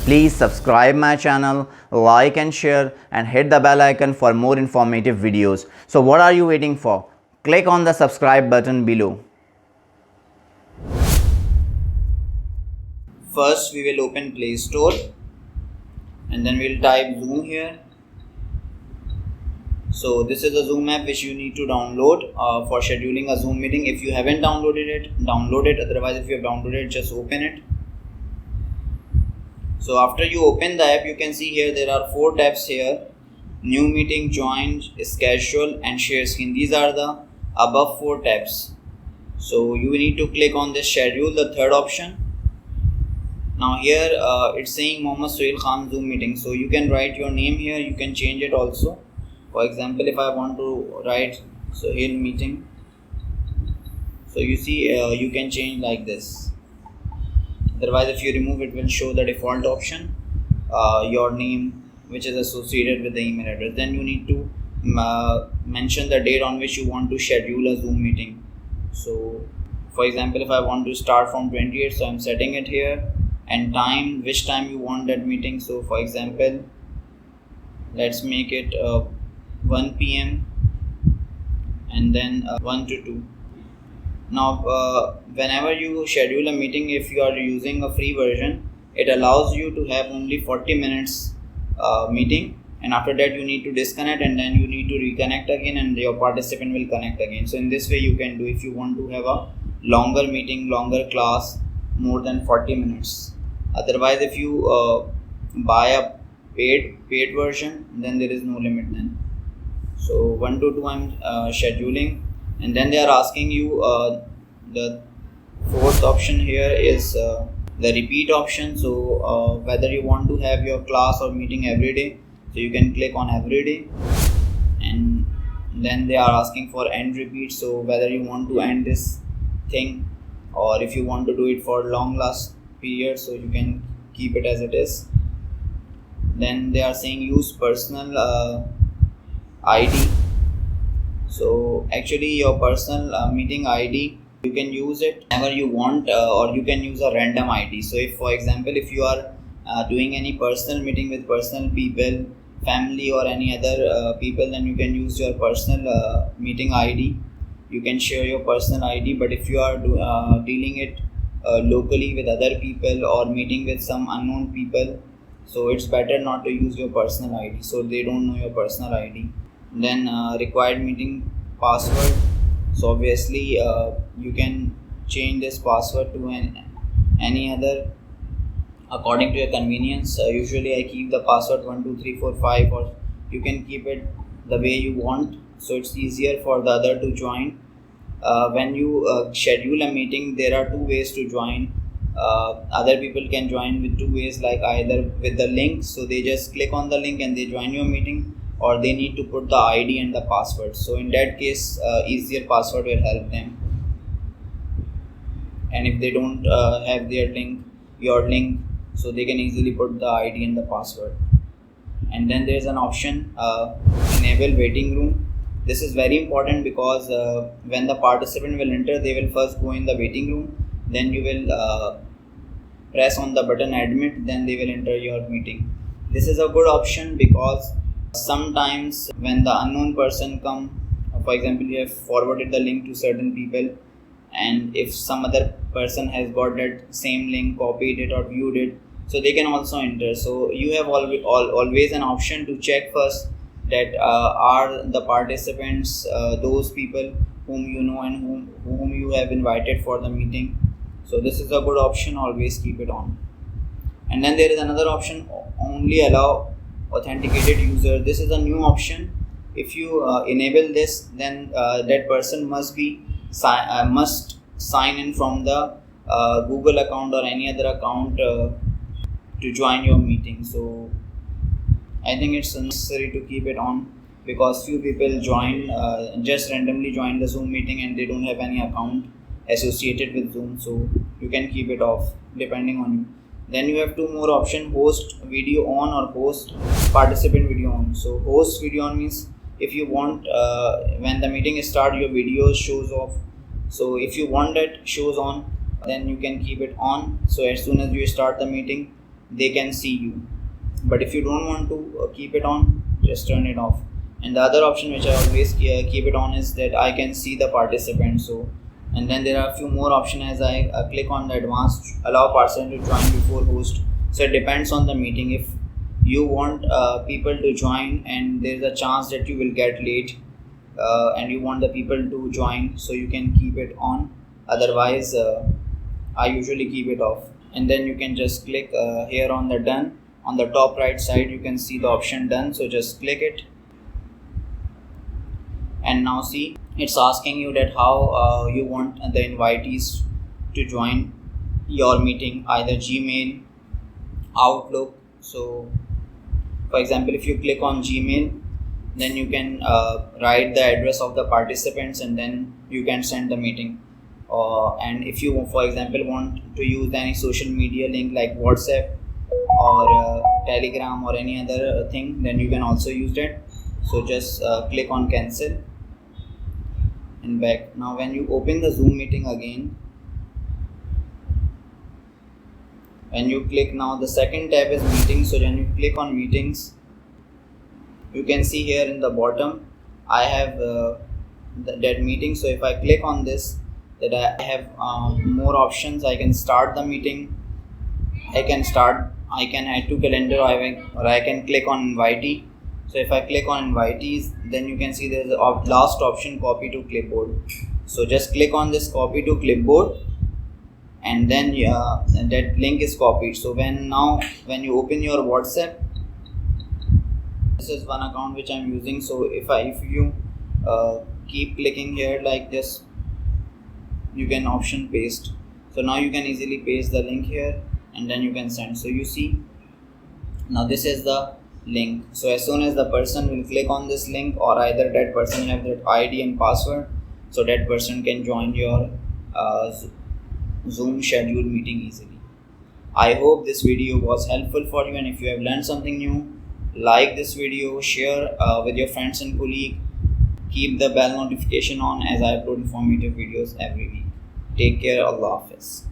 Please subscribe my channel, like and share, and hit the bell icon for more informative videos. So what are you waiting for? Click on the subscribe button below. First we will open Play Store and then we'll type Zoom here. So this is a Zoom app which you need to download for scheduling a Zoom meeting. If you haven't downloaded it, download it. Otherwise, if you have downloaded it, just open it. So after you open the app, you can see here there are 4 tabs here: New Meeting, Join, Schedule and Share Screen. These are the above 4 tabs. So you need to click on this Schedule, the third option. Now here it's saying Mohammad Suhail Khan Zoom meeting. So you can write your name here. You can change it also. For example, if I want to write Suhail meeting, so you see you can change like this. Otherwise, if you remove it, will show the default option, your name, which is associated with the email address. Then you need to mention the date on which you want to schedule a Zoom meeting. So for example, if I want to start from 28th, so I'm setting it here, and time, which time you want that meeting. So for example, let's make it 1 p.m. and then 1 to 2. Now whenever you schedule a meeting, if you are using a free version, it allows you to have only 40 minutes meeting, and after that you need to disconnect and then you need to reconnect again and your participant will connect again. So in this way you can do if you want to have a longer meeting, longer class, more than 40 minutes. Otherwise, if you buy a paid version, then there is no limit then. So 1 to 2 I'm scheduling, and then they are asking you the fourth option here is the repeat option. So whether you want to have your class or meeting every day, so you can click on every day, and then they are asking for end repeat. So whether you want to end this thing or if you want to do it for long last period, so you can keep it as it is. Then they are saying use personal ID. So actually your personal meeting ID, you can use it whenever you want, or you can use a random ID. So if for example, if you are doing any personal meeting with personal people, family or any other people, then you can use your personal meeting ID. You can share your personal ID. But if you are dealing it locally with other people or meeting with some unknown people, so it's better not to use your personal ID, so they don't know your personal ID. Then required meeting password. So obviously you can change this password to any other according to your convenience. Usually I keep the password 1 2 3 4 5, or you can keep it the way you want, so it's easier for the other to join. When you schedule a meeting, there are 2 ways to join. Other people can join with 2 ways, like either with the link, so they just click on the link and they join your meeting, or they need to put the ID and the password. So in that case, easier password will help them. And if they don't have your link, so they can easily put the ID and the password. And then there is an option enable waiting room. This is very important because when the participant will enter, they will first go in the waiting room. Then you will press on the button admit, then they will enter your meeting. This is a good option because sometimes when the unknown person come, for example, you have forwarded the link to certain people, and if some other person has got that same link, copied it or viewed it, so they can also enter. So you have always an option to check first that are the participants those people whom you know and whom you have invited for the meeting. So this is a good option, always keep it on. And then there is another option, only allow authenticated user. This is a new option. If you enable this, then that person must sign in from the Google account or any other account to join your meeting. So I think it's necessary to keep it on because few people just randomly join the Zoom meeting and they don't have any account associated with Zoom. So you can keep it off depending on you. Then you have 2 more options, host video on or host participant video on. So host video on means if you want when the meeting starts, your video shows off. So if you want that shows on, then you can keep it on. So as soon as you start the meeting, they can see you. But if you don't want to keep it on, just turn it off. And the other option which I always keep it on is that I can see the participants. So, and then there are a few more options as I click on the advanced allow participants to join before host. So it depends on the meeting. If you want people to join and there is a chance that you will get late and you want the people to join, so you can keep it on. Otherwise I usually keep it off. And then you can just click here on the done. On the top right side you can see the option done, so just click it. And now see, it's asking you that how you want the invitees to join your meeting, either Gmail, Outlook. So for example, if you click on Gmail, then you can write the address of the participants and then you can send the meeting. And if you, for example, want to use any social media link like WhatsApp or Telegram or any other thing, then you can also use that. So just click on cancel and back. Now when you open the Zoom meeting again, when you click, now the second tab is meetings. So when you click on meetings, you can see here in the bottom I have that meeting. So if I click on this, that I have more options. I can start the meeting, I can add to calendar, or I can click on invitee. So if I click on invitees, then you can see there is a last option, copy to clipboard. So just click on this copy to clipboard and then that link is copied. So when you open your WhatsApp, this is one account which I'm using. So if you keep clicking here like this, you can option paste. So now you can easily paste the link here and then you can send. So you see, now this is the link. So as soon as the person will click on this link, or either that person have that ID and password, so that person can join your Zoom scheduled meeting easily. I hope this video was helpful for you, and if you have learned something new, like this video, share with your friends and colleagues. Keep the bell notification on as I upload informative videos every week. Take care. Allah Hafiz.